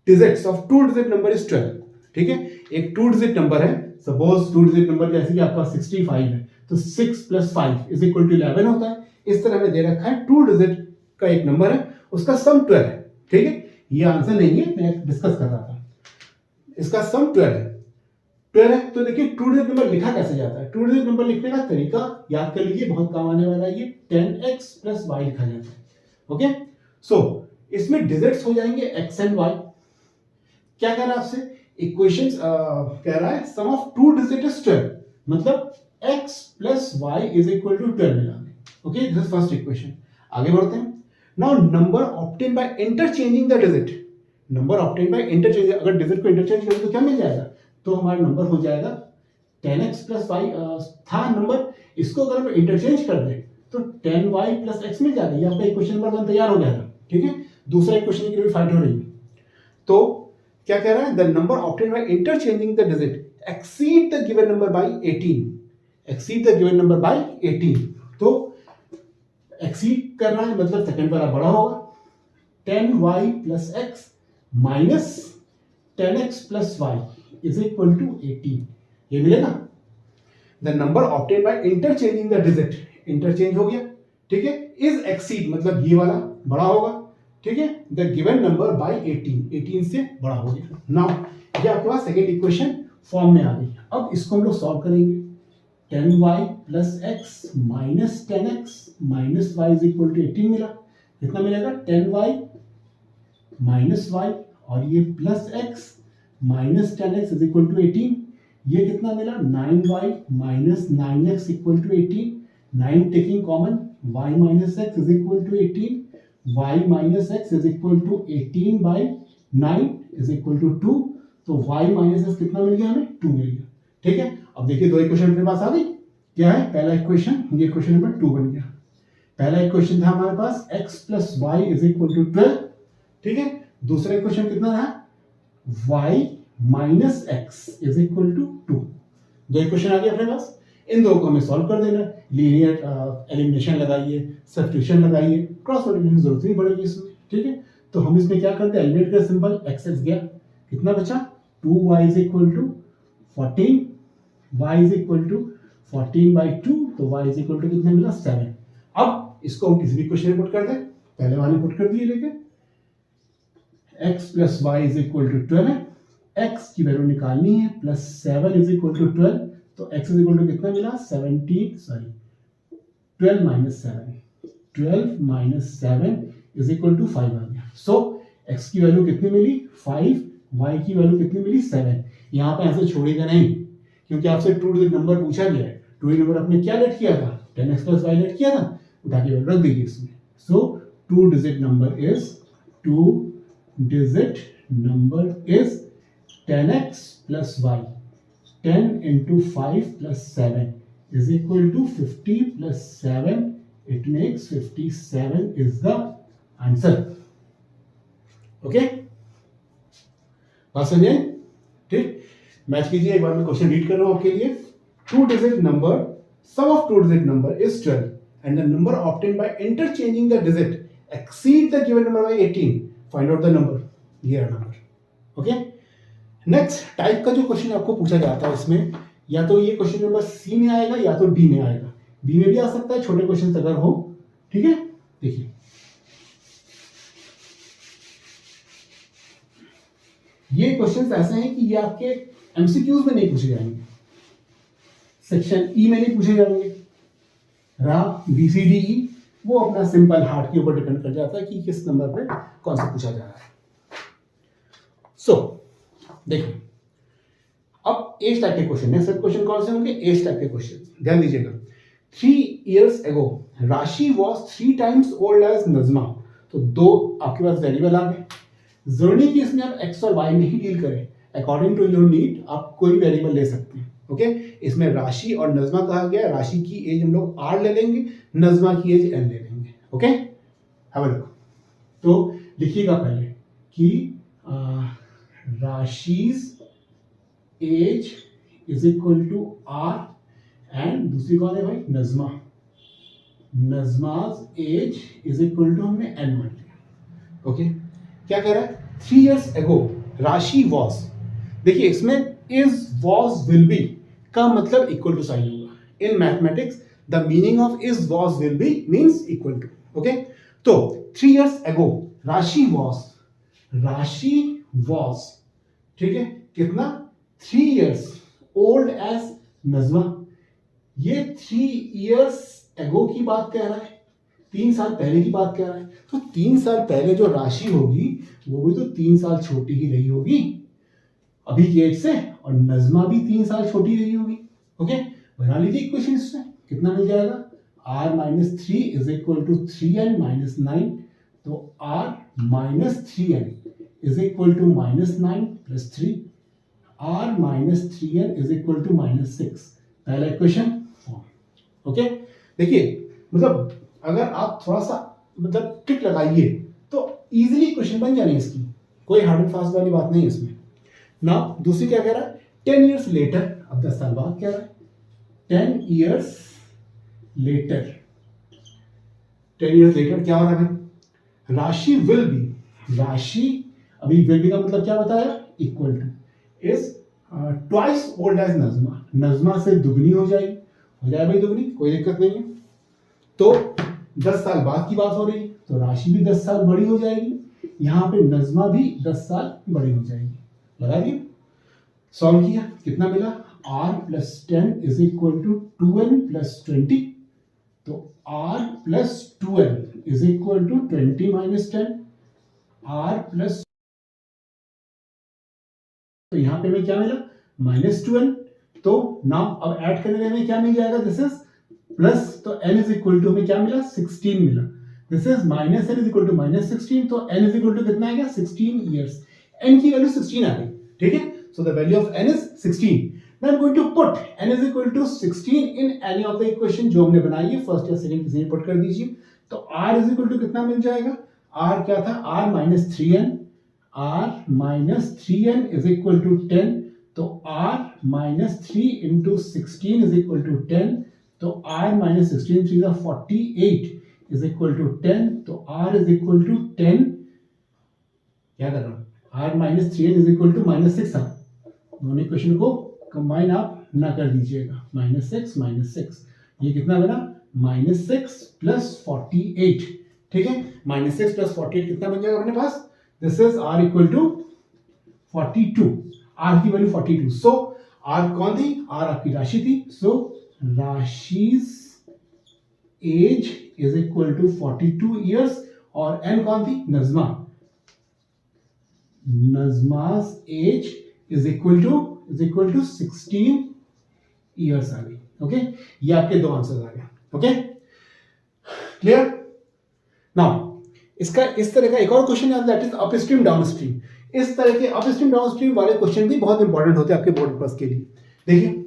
digits of 2 digit number is 12, ठीक है। एक 2 डिजिट नंबर है, सपोज 2 डिजिट नंबर जैसे कि आपका 65 है, तो 6 + 5 इज इक्वल टू 11 होता है। इस तरह में दे रखा है 2 डिजिट का एक नंबर है, उसका सम 12 है, ठीक है। ये आंसर नहीं है, मैं डिस्कस कर रहा था। इसका सम 12 है, 12 है। तो देखिए 2 डिजिट नंबर लिखा कैसे जाता है। 2 डिजिट नंबर लिखने का तरीका याद कर लीजिए, बहुत काम आने वाला है ये। 10x + y लिखा जाता है। ओके, सो इसमें डिजिट्स हो जाएंगे x एंड y। क्या कह रहा है आपसे, इक्वेशन कह रहा है सम ऑफ 2 डिजिट इज 12, मतलब x + y is equal to 12 मिला। Okay, this is first equation. आगे बढ़ते हैं। Now number obtain by interchanging the digit, number obtain by interchange, अगर डिजिट को इंटरचेंज करें तो क्या मिल जाएगा, तो हमारा नंबर हो जाएगा 10x + y था नंबर, इसको अगर हम इंटरचेंज कर दें तो 10y + x मिल जाएगा। ये आपका इक्वेशन नंबर 1 तैयार हो गया था, ठीक है। दूसरा इक्वेशन के लिए फाइट हो रही है। तो क्या कह रहा है, the number obtain by interchanging the digit exceed the given number by 18, exceed the given number by 18। तो एक्सीड कर रहा है मतलब सेकंड वाला बड़ा होगा, 10y + x minus 10x + y is equal to 18, ये मिलेगा। The number obtain by interchanging the digit, interchange हो गया, ठीक है। इज एक्सीड मतलब ये वाला बड़ा होगा, ठीक है, द गिवन नंबर बाय 18, 18 से बड़ा हो गया। नाउ ये आपके पास सेकंड इक्वेशन फॉर्म में आ गई। अब इसको हम लोग सॉल्व करेंगे। 10y + x minus 10x minus y is equal to 18 मिला। कितना मिलेगा, 10y माइनस y और ये plus x minus 10x is equal to 18। ये कितना मिला, 9y minus 9x equal to 18, 9 taking common, y minus x is equal to 18, y minus x is equal to 18/9 is equal to 2। तो y minus x कितना मिल गया हमें, 2 मिल गया, ठीक है। अब देखिए दो इक्वेशन अपने पास आ गई। क्या है, पहला इक्वेशन, ये इक्वेशन नंबर 2 बन गया। पहला इक्वेशन था हमारे पास x + y is equal to 12, ठीक है। दूसरा इक्वेशन कितना रहा, y minus x is equal to 2। दो इक्वेशन आ गए अपने पास, इन दो को हमें सॉल्व कर देना। लीनियर एलिमिनेशन लगाइए, सब्स्टिट्यूशन लगाइए, क्रॉस मल्टीप्लिकेशन की जरूरत नहीं पड़ेगी इसमें, ठीक है। तो हम इसमें क्या करते हैं, एलिमिनेट कर सिंपल, x गया, कितना बचा 2y is equal to 14, y is equal to 14/2, तो y इज इक्वल टू कितना मिला 7। अब इसको हम किसी भी क्वेश्चन में पुट कर दें, पहले वाले पुट कर दिए लेके, x plus y is equal to 12 है, x की वैल्यू निकालनी है, प्लस 7 इज इक्वल टू 12, तो x इज इक्वल टू कितना मिला 12 minus 7, 12 minus 7 is equal to 5 आ गया। सो x की वैल्यू कितनी मिली 5, y की वैल्यू कितनी मिली 7। यहाँ पे आंसर छोड़ेगा नहीं, क्योंकि आपसे टू डिजिट नंबर पूछा गया है। टू डिजिट नंबर आपने क्या लेट किया था, 10x प्लस वाई लेट किया था, उठा के वैल्यू रख दीजिए इसमें। So two digit number is 10x plus y, 10 into 5 plus 7 is equal to 50 plus 7, it makes 57 is the answer. Okay? बात समझे? ठीक, मैच कीजिए एक बार, मैं क्वेश्चन रीड कर रहा हूं आपके लिए। Two digit number, sum of two digit number is 12 and the number obtained by interchanging the digit exceed the given number by 18. Find out the number. ये रहा नंबर। ओके, नेक्स्ट टाइप का जो question आपको पूछा जाता है इसमें, या तो ये क्वेश्चन नंबर सी में आएगा या तो डी में आएगा। बी में भी आ सकता है, छोटे क्वेश्चन अगर हो। ठीक है, देखिए ये क्वेश्चंस ऐसे हैं कि ये आपके एमसीक्यूज में नहीं पूछे जाएंगे, सेक्शन ई में नहीं पूछे जाएंगे। रहा बी सी डी ई, वो अपना सिंपल हार्ट के ऊपर डिपेंड कर जाता है कि किस नंबर पे कौन सा पूछा जा रहा है। सो देखिए, अब एज टाइप के क्वेश्चन, नेक्स्ट क्वेश्चन कौन से होंगे, एज टाइप के क्वेश्चन। ध्यान दीजिएगा, 3 years ago राशि was 3 times old age Najma. तो दो आपके पास वेरिएबल आ गए। जर्नी की इसमें आप एक्स और वाई में ही डील करें, अकॉर्डिंग टू योर नीड आप कोई वेरिएबल ले सकते हैं। ओके, इसमें राशि और नजमा कहा गया, राशि की एज हम लोग आर ले लेंगे, नजमा की एज एन ले लेंगे। Okay, have a look. तो लिखिएगा पहले कि राशि's age is equal to R and दूसरी कौन है भाई, Najma. Najma's age is equal to हमने एन मान लिया। ओके, क्या कह रहा है, 3 years ago राशि वॉज, देखिए इसमें इज वॉज विल बी का मतलब इक्वल टू साइन होगा। In mathematics the meaning of is was will be means equal to. Okay, तो 3 years ago राशि वॉज, ठीक है, कितना 3 years ओल्ड एज नजमा। ये 3 years ago की बात कह रहा है, 3 साल पहले की बात कह रहा है। तो 3 साल पहले जो राशि होगी वो भी तो 3 साल छोटी ही रही होगी अभी की एज से, और नजमा भी 3 साल छोटी रही होगी। ओके, बना लीजिए इक्वेशन इससे, कितना मिल जाएगा, r minus 3 is equal to 3n minus 9। तो r minus 3n is equal to minus 9 plus 3, r minus 3n is equal to minus 6। पहला इक्वेशन फॉर्म। ओके, देखिए मतलब अगर आप थोड़ा सा मतलब ट्रिक लगाइए तो इजीली क्वेश्चन बन जाने इसकी, कोई हार्ड एंड फास्ट वाली बात नहीं है इसमें ना। दूसरी क्या कह रहा है, 10 years लेटर, अब 10 साल बाद कह रहा है, 10 years लेटर। 10 years लेटर क्या हो रहा है भाई, राशि विल बी, राशि अभी विल बी का मतलब क्या बताया, equal two is twice old age Najma. Najma से दुगनी हो जाएगी, हो जाए भाई दुगनी, कोई दिक्कत नहीं है। तो 10 साल बाद की बात हो रही है, तो राशि भी 10 साल बड़ी हो जाएगी, यहाँ पे नजमा भी 10 साल बड़ी हो जाएगी। लगा दिया, सॉल्व किया, कितना मिला, r plus 10 is equal to 2n plus 20। तो r plus 2n is equal to 20 minus 10, r plus, तो यहाँ पे हमें क्या मिला, माइनस 2n। तो नाउ अब ऐड करने में हमें क्या मिल जाएगा, दिस इज प्लस, तो n इज इक्वल टू हमें क्या मिला, 16 मिला। This is minus n is equal to minus 16, तो n इज इक्वल टू कितना आएगा, 16 years। n की वैल्यू 16 आ गई, ठीक है। So the value of n is 16। Now I am going to put n is equal to 16 in any of the equation जो हमने बनाई है, फर्स्ट या सेकंड किसी में पुट कर दीजिए। तो r इज इक्वल टू कितना मिल जाएगा, r क्या था, r minus 3n, r minus 3n is equal to 10। तो r minus 3 into 16 is equal to 10। तो r minus 16 3 is 48 is equal to 10। तो r इज इक्वल टू 10, क्या कर रहा हूं, r minus 3n is equal to minus 6। दोनों equation को combine आप ना कर दीजिएगा, माइनस 6 माइनस 6, ये कितना बना, माइनस 6 प्लस 48 ठीक है, -6 + 48 कितना बन जाएगा अपने पास, this is r equal to 42, r की वैल्यू 42। सो r कौन थी, r आपकी राशि थी, सो राशि's age is equal to 42 years, और n कौन थी, नजमा, नजमा's age is equal to 16 years आ गई। ओके, ये आपके दो आंसर आ गए। Okay, clear. नाउ इसका इस तरह का एक और क्वेश्चन है, दैट इज अपस्ट्रीम डाउनस्ट्रीम। इस तरह के अपस्ट्रीम डाउनस्ट्रीम वाले क्वेश्चन भी बहुत इंपॉर्टेंट होते हैं आपके बोर्ड पर्पस के लिए। देखिए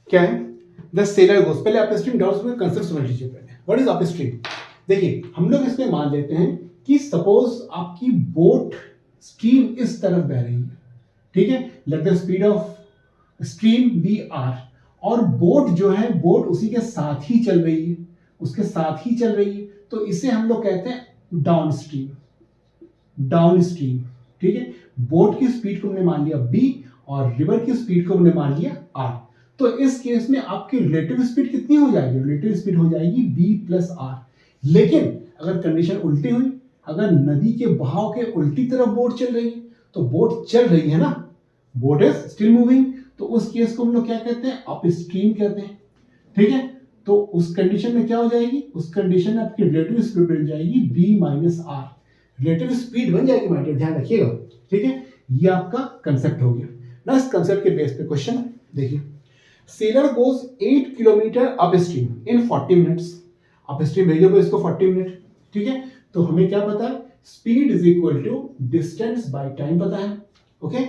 क्या है, द सेलर गोस, पहले अपस्ट्रीम डाउनस्ट्रीम कंसेप्ट समझ लीजिए पहले, व्हाट इज अपस्ट्रीम। देखिए हम लोग इसमें मान लेते हैं कि सपोज आपकी बोट स्ट्रीम इस तरफ बह रही है, ठीक है, let the speed of stream be R, और बोट जो है, बोट उसी के साथ ही चल रही है, उसके साथ ही चल रही है, तो इसे हम लोग कहते हैं डाउन स्ट्रीम, डाउन स्ट्रीम, ठीक है। बोट की स्पीड को हमने मान लिया b और रिवर की स्पीड को हमने मान लिया r, तो इस केस में आपकी रिलेटिव स्पीड कितनी हो जाएगी, रिलेटिव स्पीड हो जाएगी b प्लस r। लेकिन अगर कंडीशन उल्टी हुई, अगर नदी के बहाव के उल्टी तरफ बोट चल रही है, तो बोट चल रही है ना, बोट इज स्टिल मूविंग, तो उस केस को हम लोग क्या कहते हैं, अप स्ट्रीम कहते हैं, ठीक है। तो उस कंडीशन में क्या हो जाएगी, उस कंडीशन में आपकी रिलेटिव स्पीड बन जाएगी b minus R, relative speed बन जाएगी माइनर, ध्यान रखिएगा, ठीक है। ये आपका कंसेप्ट हो गया ना। इस कंसेप्ट के बेस पे क्वेश्चन देखिए, seller goes 8 kilometre up stream in 40 minutes, up stream भेजोगे इसको 40 मिनट, ठीक है। तो हमें क्या पता है, speed is equal to distance by time पता है। ओके,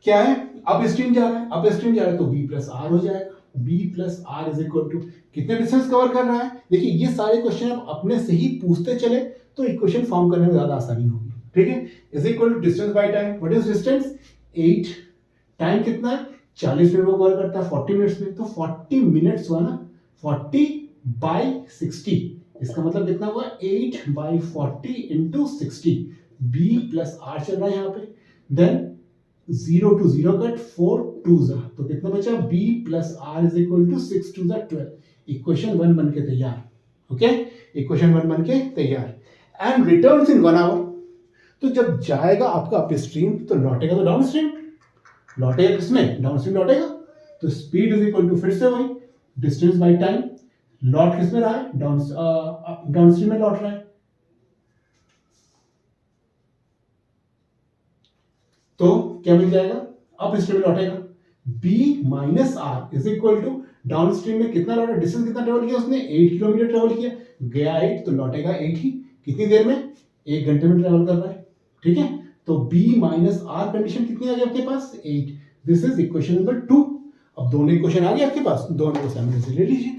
क्या है, अप स्ट्रीम जा रहा है, अप स्ट्रीम जा रहा है तो b प्लस आर हो जाएगा, b plus R is equal to कितने डिस्टेंस कवर कर रहा है। देखिए ये सारे क्वेश्चन आप अपने से ही पूछते चले तो इक्वेशन फॉर्म करने में ज्यादा आसानी होगी, ठीक है। Is equal to distance by time, what is distance 8, time कितना है 40 मिनट को कवर करता है 40 मिनट्स में, तो 40 मिनट्स हुआ ना, 40 बाय 60, इसका मतलब कितना हुआ 8 by 40 into 60, b plus R चल रहा है यहाँ पे, देन 0 to 0 कट 4 2 जा, तो कितना बचा b plus R is equal to 6 2 जा 12, इक्वेशन 1 बन के तैयार। ओके, इक्वेशन 1 बन के तैयार, एंड रिटर्न्स इन 1 आवर। तो जब जाएगा आपका अप स्ट्रीम तो लौटेगा तो डाउन स्ट्रीम, लौटेगा किसमें, डाउन स्ट्रीम लौटेगा, तो स्पीड इज इक्वल टू फिर से वही डिस्टेंस बाय टाइम, लौट किसमें रहा है, डाउन स्ट्रीम में लौट रहा है, तो क्या मिल जाएगा, अप स्ट्रीम में लौटेगा, b minus R is equal to downstream में कितना लौटा, डिस्टेंस कितना ट्रेवल किया उसने, 8 किलोमीटर ट्रेवल किया, गया 8 तो लौटेगा 8 ही, कितनी देर में, 1 घंटे में ट्रेवल कर रहा है, ठीक है। तो b माइनस आर कंडीशन कितनी आ गई आपके पास 8, दिस इज इक्वेशन नंबर 2। अब दोनों इक्वेशन आ गई आपके पास, दोनों को सामने ले लीजिए,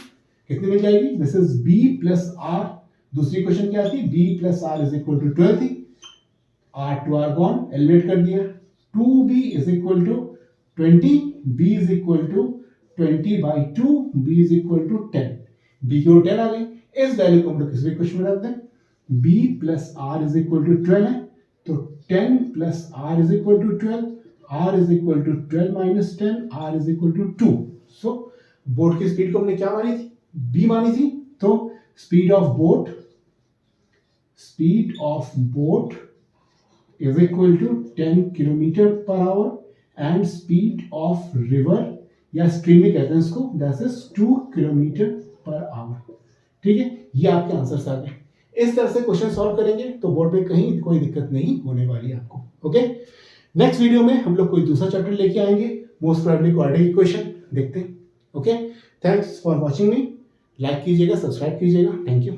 कितनी मिल जाएगी, this is b plus R, दूसरी इक्वेशन क्या थी, b plus R is equal to 12 थी, r to r gone, eliminate कर दिया, 2b is equal to 20, b is equal to 20 by 2, b is equal to 10, b की 10 आ गई, इस value को हम लोग किसी भी इक्वेशन में रख दें, b plus R is equal to 12 है, तो 10 plus R is equal to 12, r is equal to 12 minus 10, r is equal to 2। So boat की स्पीड को हमने क्या मानी थी, b मानी थी, तो speed of boat is equal to 10 kilometre per hour and speed of river या स्ट्रीम में कहते हैं इसको, that is 2 kilometre per our, ठीक है। ये आपके आंसर्स आ गए। इस तरह से क्वेश्चन सॉल्व करेंगे तो बोर्ड में कहीं कोई दिक्कत नहीं होने वाली है आपको। ओके, नेक्स्ट वीडियो में हम लोग कोई दूसरा चैप्टर लेके आएंगे, मोस्ट प्रोबेबली क्वाड्रेटिक इक्वेशन देखते हैं। Okay, thanks for watching me, like कीजिएगा, सब्सक्राइब कीजिएगा, थैंक यू।